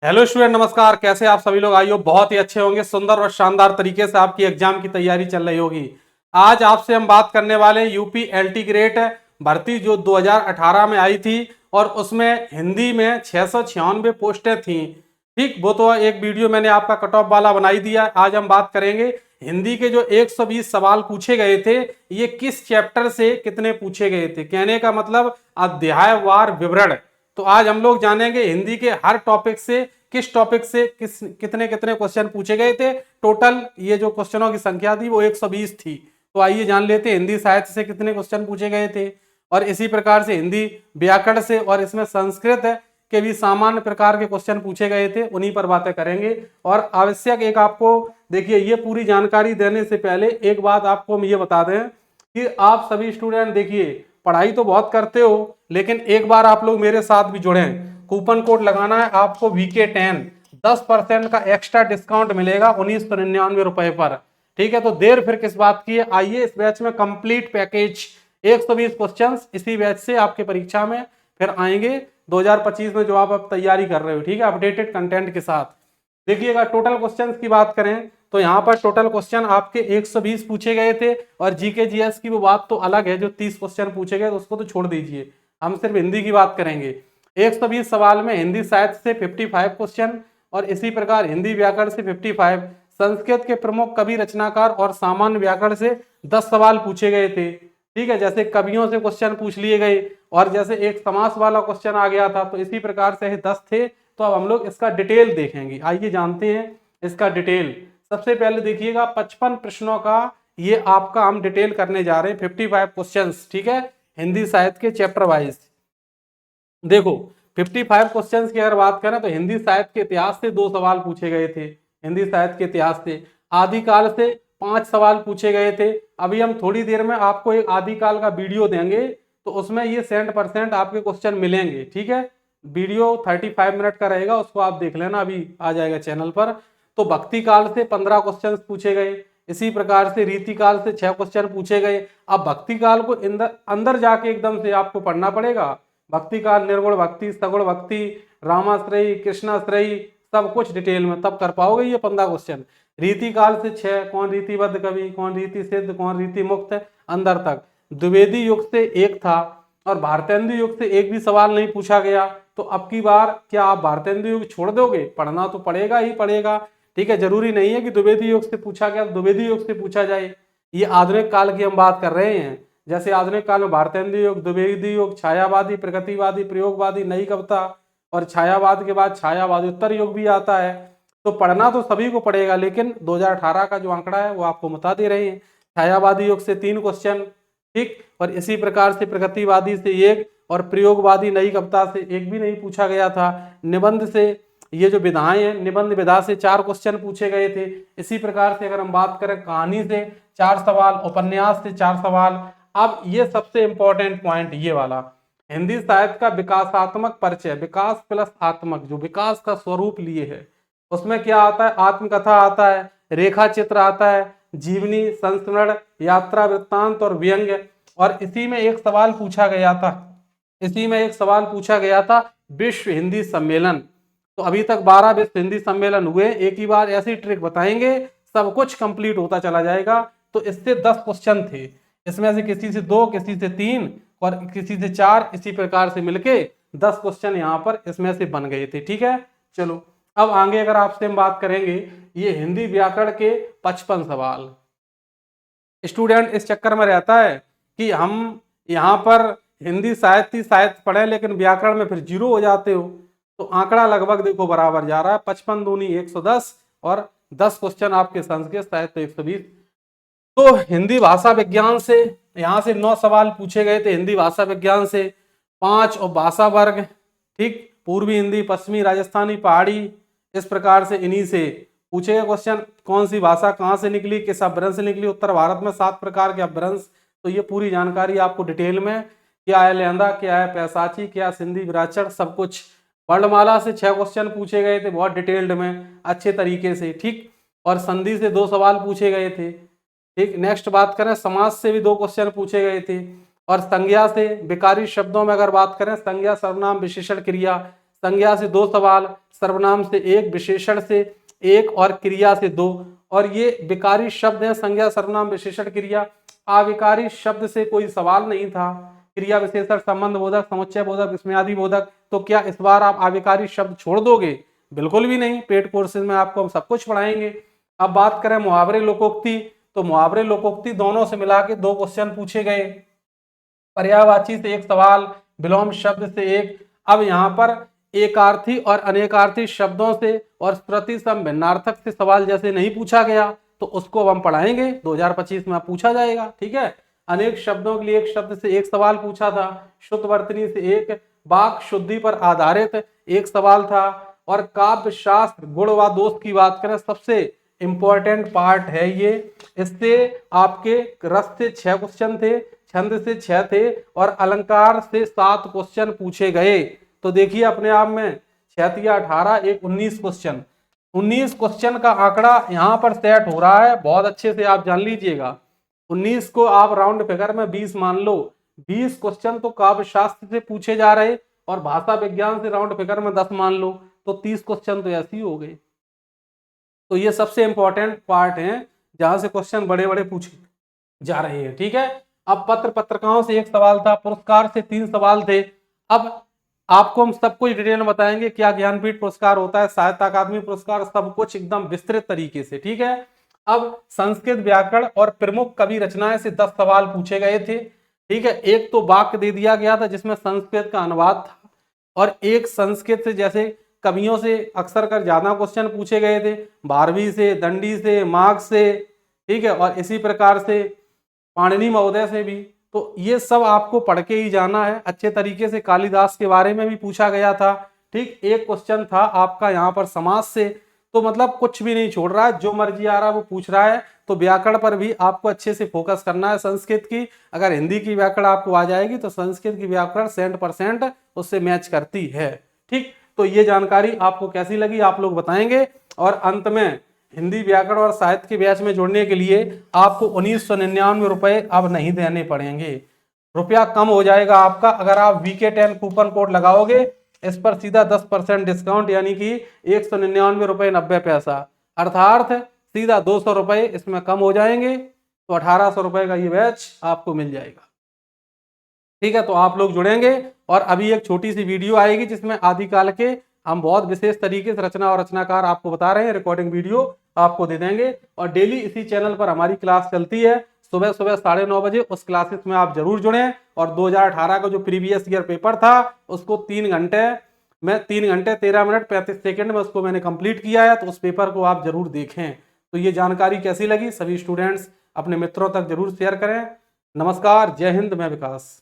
Hello student, नमस्कार। कैसे आप सभी लोग? आइए, बहुत ही अच्छे होंगे। सुंदर और शानदार तरीके से आपकी एग्जाम की तैयारी चल रही होगी। आज आपसे हम बात करने वाले यूपी एलटी ग्रेड भर्ती जो 2018 में आई थी, और उसमें हिंदी में 696 पोस्टें थी। ठीक, वो तो एक वीडियो मैंने आपका कट ऑफ वाला बनाई दिया। आज हम बात करेंगे हिंदी के जो 120 सवाल पूछे गए थे, ये किस चैप्टर से कितने पूछे गए थे। कहने का मतलब अध्यायवार विवरण। तो आज हम लोग जानेंगे हिंदी के हर टॉपिक से किस टॉपिक से कितने कितने क्वेश्चन पूछे गए थे। टोटल ये जो क्वेश्चनों की संख्या थी वो 120 थी। तो आइए जान लेते हैं हिंदी साहित्य से कितने क्वेश्चन पूछे गए थे, और इसी प्रकार से हिंदी व्याकरण से, और इसमें संस्कृत के भी सामान्य प्रकार के क्वेश्चन पूछे गए थे, उन्हीं पर बातें करेंगे। और आवश्यक एक आपको देखिए, ये पूरी जानकारी देने से पहले एक बात आपको हम ये बता दें कि आप सभी स्टूडेंट देखिए, पढ़ाई तो बहुत करते हो, लेकिन एक बार आप लोग मेरे साथ भी जुड़े। कूपन कोड लगाना है आपको VK10, 10% का एक्स्ट्रा डिस्काउंट मिलेगा 1999 रुपए पर। ठीक है, तो देर फिर किस बात की है। आइए, इस बैच में कंप्लीट पैकेज 120 क्वेश्चंस इसी बैच से आपके परीक्षा में फिर आएंगे 2025 में, जो आप तैयारी कर रहे हो। ठीक है, अपडेटेड कंटेंट के साथ। देखिएगा, टोटल क्वेश्चंस की बात करें तो यहाँ पर टोटल क्वेश्चन आपके 120 पूछे गए थे। और जीके जीएस की वो बात तो अलग है, जो 30 क्वेश्चन पूछे गए, तो उसको तो छोड़ दीजिए, हम सिर्फ हिंदी की बात करेंगे। 120 सवाल में हिंदी साहित्य से 55 क्वेश्चन, और इसी प्रकार हिंदी व्याकरण से 55, संस्कृत के प्रमुख कवि रचनाकार और सामान्य व्याकरण से 10 सवाल पूछे गए थे। ठीक है, जैसे कवियों से क्वेश्चन पूछ लिए गए, और जैसे एक समास वाला क्वेश्चन आ गया था, तो इसी प्रकार से 10 थे। तो अब हम लोग इसका डिटेल देखेंगे। आइए जानते हैं इसका डिटेल। सबसे पहले देखिएगा, 55 प्रश्नों का ये आपका हम डिटेल करने जा रहे हैं, 55 क्वेश्चंस। ठीक है, हिंदी साहित्य के चैप्टर वाइज। देखो, 55 क्वेश्चंस की अगर बात करें तो हिंदी साहित्य के इतिहास से 2 सवाल पूछे गए थे। हिंदी साहित्य के इतिहास से आदिकाल से 5 सवाल पूछे गए थे। अभी हम थोड़ी देर में आपको एक आदिकाल का वीडियो देंगे, तो उसमें ये 100% आपके क्वेश्चन मिलेंगे। ठीक है, वीडियो 35 मिनट का रहेगा, उसको आप देख लेना, अभी आ जाएगा चैनल पर। तो भक्ति काल से 15 क्वेश्चन पूछे गए। इसी प्रकार से रीति काल से 6 क्वेश्चन पूछे गए। अब भक्ति काल को अंदर जाके एकदम से आपको पढ़ना पड़ेगा। भक्ति काल, निर्गुण भक्ति, सगुण भक्ति, रामाश्रयी, कृष्णाश्रयी, सब कुछ डिटेल में तब कर पाओगे ये 15 क्वेश्चन। रीति काल से 6, कौन रीतिबद्ध कवि, कौन रीति सिद्ध, कौन रीति मुक्त, अंदर तक। द्विवेदी युग से 1 था, और भारतेंदु युग से एक भी सवाल नहीं पूछा गया। तो अब की बार क्या आप भारतेंदु युग छोड़ दोगे? पढ़ना तो पड़ेगा ही पड़ेगा। ठीक है, जरूरी नहीं है कि द्विवेदी युग से पूछा गया द्विवेदी युग से पूछा जाए। ये आधुनिक काल की हम बात कर रहे हैं। जैसे आधुनिक काल में भारतेंदु युग, द्विवेदी युग, छायावादी, प्रगतिवादी, प्रयोगवादी, नई कविता, और छायावाद के बाद छायावादी उत्तर युग भी आता है। तो पढ़ना तो सभी को पड़ेगा, लेकिन 2018 का जो आंकड़ा है वो आपको बता दे रहे हैं। छायावादी युग से 3 क्वेश्चन। ठीक, और इसी प्रकार से प्रगतिवादी से 1, और प्रयोगवादी नई कविता से 1 भी नहीं पूछा गया था। निबंध से, ये जो विधाएं हैं, निबंध विधा से 4 क्वेश्चन पूछे गए थे। इसी प्रकार से अगर हम बात करें कहानी से 4 सवाल, उपन्यास से 4 सवाल। अब ये सबसे इंपॉर्टेंट पॉइंट ये वाला, हिंदी साहित्य का विकासात्मक परिचय, विकास प्लस आत्मक, जो विकास का स्वरूप लिए है, उसमें क्या आता है? आत्मकथा आता है, रेखा चित्र आता है, जीवनी, संस्मरण, यात्रा वृत्तांत और व्यंग्य। और इसी में एक सवाल पूछा गया था, विश्व हिंदी सम्मेलन। तो अभी तक 12 विश्व हिंदी सम्मेलन हुए। एक ही बार ऐसी ट्रिक बताएंगे, सब कुछ कंप्लीट होता चला जाएगा। तो इससे 10 क्वेश्चन थे, इसमें से किसी से 2, किसी से 3, और किसी से 4, इसी प्रकार से मिलके 10 क्वेश्चन यहाँ पर इसमें से बन गए थे। ठीक है, चलो अब आगे अगर आपसे हम बात करेंगे, ये हिंदी व्याकरण के 55 सवाल। स्टूडेंट इस चक्कर में रहता है कि हम यहाँ पर हिंदी साहित्य पढ़े, लेकिन व्याकरण में फिर 0 हो जाते हो। तो आंकड़ा लगभग देखो बराबर जा रहा है, 55 दूनी 110, और 10 क्वेश्चन आपके संस्कृत साहित्य 120। तो हिंदी भाषा विज्ञान से यहाँ से 9 सवाल पूछे गए थे, हिंदी भाषा विज्ञान से 5, और भाषा वर्ग, ठीक, पूर्वी हिंदी, पश्चिमी, राजस्थानी, पहाड़ी, इस प्रकार से इन्हीं से पूछे गए क्वेश्चन। कौन सी भाषा कहाँ से निकली, किस अपभ्रंश से निकली, उत्तर भारत में 7 प्रकार के अपभ्रंश। तो ये पूरी जानकारी आपको डिटेल में, क्या है लेंदा, क्या है पैसाची, क्या सिंधी विराचर, सब कुछ। वर्णमाला से 6 क्वेश्चन पूछे गए थे, बहुत डिटेल्ड में, अच्छे तरीके से। ठीक, और संधि से 2 सवाल पूछे गए थे। ठीक, नेक्स्ट बात करें, समाज से भी 2 क्वेश्चन पूछे गए थे। और संज्ञा से, विकारी शब्दों में अगर बात करें, संज्ञा, सर्वनाम, विशेषण, क्रिया, संज्ञा से 2 सवाल, सर्वनाम से 1, विशेषण से 1 और क्रिया से 2। और ये विकारी शब्द है, संज्ञा, सर्वनाम, विशेषण, क्रिया। अविकारी शब्द से कोई सवाल नहीं था। क्रिया, विशेषण, संबंध बोधक, समुच्चय बोधक, विस्मयादि बोधक। तो क्या इस बार आप अविकारी शब्द छोड़ दोगे? बिल्कुल भी नहीं। पेड कोर्सेज में आपको हम सब कुछ पढ़ाएंगे। अब बात करें मुहावरे लोकोक्ति, तो मुहावरे लोकोक्ति दोनों से मिला के 2 क्वेश्चन पूछे गए। पर्यायवाची से 1 सवाल, विलोम शब्द से 1। अब यहाँ पर एकार्थी और अनेकार्थी शब्दों से और प्रतिसम भिन्नार्थक से सवाल जैसे नहीं पूछा गया, तो उसको हम पढ़ाएंगे, 2025 में पूछा जाएगा। ठीक है। अनेक शब्दों के लिए एक शब्द से 1 सवाल पूछा था, शुद्ध वर्तनी से 1, वाक शुद्धि पर आधारित 1 सवाल था। और काव्य शास्त्र गुण व दोष की बात करें, सबसे इंपॉर्टेंट पार्ट है ये। इससे आपके रस से 6 क्वेश्चन थे, छंद से 6 थे और अलंकार से 7 क्वेश्चन पूछे गए। तो देखिए अपने आप में 6 या 18, एक 19 क्वेश्चन। 19 क्वेश्चन का आंकड़ा यहाँ पर सेट हो रहा है, बहुत अच्छे से आप जान लीजिएगा। 19 को आप राउंड फिगर में 20 मान लो। 20 क्वेश्चन तो काव्य शास्त्र से पूछे जा रहे और भाषा विज्ञान से राउंड फिगर में 10 मान लो, तो 30 क्वेश्चन तो ऐसे ही हो गए। तो ये सबसे इंपॉर्टेंट पार्ट है जहां से क्वेश्चन बड़े बड़े पूछे जा रहे हैं। ठीक है। अब पत्र पत्रिकाओं से 1 सवाल था, पुरस्कार से 3 सवाल थे। अब आपको हम सब कुछ डिटेल में बताएंगे, क्या ज्ञानपीठ पुरस्कार होता है, साहित्य अकादमी पुरस्कार, सब कुछ एकदम विस्तृत तरीके से। ठीक है। अब संस्कृत व्याकरण और प्रमुख कवि रचनाएं से 10 सवाल पूछे गए थे। ठीक है। एक तो वाक्य दे दिया गया था जिसमें संस्कृत का अनुवाद था, और एक संस्कृत से जैसे कवियों से अक्सर कर ज्यादा क्वेश्चन पूछे गए थे, भारवी से, दंडी से, मार्क्स से। ठीक है। और इसी प्रकार से पाणिनि महोदय से भी। तो ये सब आपको पढ़ के ही जाना है अच्छे तरीके से। कालिदास के बारे में भी पूछा गया था। ठीक। एक क्वेश्चन था आपका यहाँ पर समाज से। तो मतलब कुछ भी नहीं छोड़ रहा है, जो मर्जी आ रहा है वो पूछ रहा है। तो व्याकरण पर भी आपको अच्छे से फोकस करना है। संस्कृत की अगर हिंदी की व्याकरण आपको आ जाएगी तो संस्कृत की व्याकरण 100% उससे मैच करती है। ठीक। तो ये जानकारी आपको कैसी लगी आप लोग बताएंगे। और अंत में हिंदी व्याकरण और साहित्य के बैच में जुड़ने के लिए आपको 1999 रुपए अब नहीं देने पड़ेंगे, रुपया कम हो जाएगा आपका अगर आप VK10 कूपन कोड लगाओगे। इस पर सीधा 10% डिस्काउंट, यानी कि 199 रुपए 90 पैसा, अर्थात सीधा 200 रुपए इसमें कम हो जाएंगे। तो 1800 रुपए का ये बैच आपको मिल जाएगा। ठीक है। तो आप लोग जुड़ेंगे। और अभी एक छोटी सी वीडियो आएगी जिसमें आदिकाल के हम बहुत विशेष तरीके से रचना और रचनाकार आपको बता रहे हैं, रिकॉर्डिंग वीडियो आपको दे देंगे। और डेली इसी चैनल पर हमारी क्लास चलती है सुबह सुबह 9:30 बजे। उस क्लासेस में आप जरूर जुड़ें। और 2018 का जो प्रीवियस ईयर पेपर था उसको 3 घंटे 13 मिनट 35 सेकंड में उसको मैंने कंप्लीट किया है। तो उस पेपर को आप जरूर देखें। तो ये जानकारी कैसी लगी, सभी स्टूडेंट्स अपने मित्रों तक जरूर शेयर करें। नमस्कार, जय हिंद, मैं विकास।